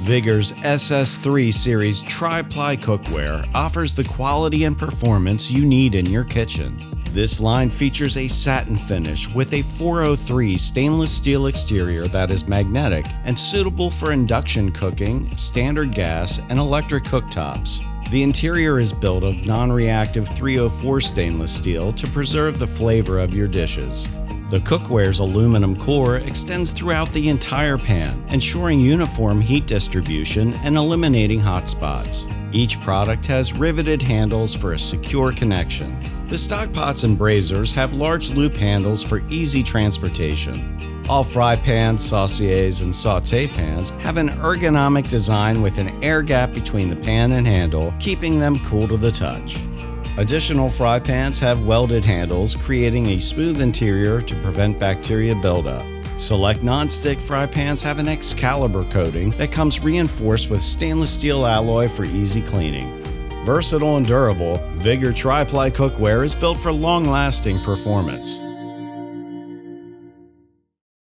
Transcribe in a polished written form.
Vigor's SS3 series Tri-Ply Cookware offers the quality and performance you need in your kitchen. This line features a satin finish with a 403 stainless steel exterior that is magnetic and suitable for induction cooking, standard gas, and electric cooktops. The interior is built of non-reactive 304 stainless steel to preserve the flavor of your dishes. The cookware's aluminum core extends throughout the entire pan, ensuring uniform heat distribution and eliminating hot spots. Each product has riveted handles for a secure connection. The stock pots and braziers have large loop handles for easy transportation. All fry pans, sauciers, and saute pans have an ergonomic design with an air gap between the pan and handle, keeping them cool to the touch. Additional fry pans have welded handles, creating a smooth interior to prevent bacteria buildup. Select non-stick fry pans have an Excalibur coating that comes reinforced with stainless steel alloy for easy cleaning. Versatile and durable, Vigor Tri-Ply Cookware is built for long-lasting performance.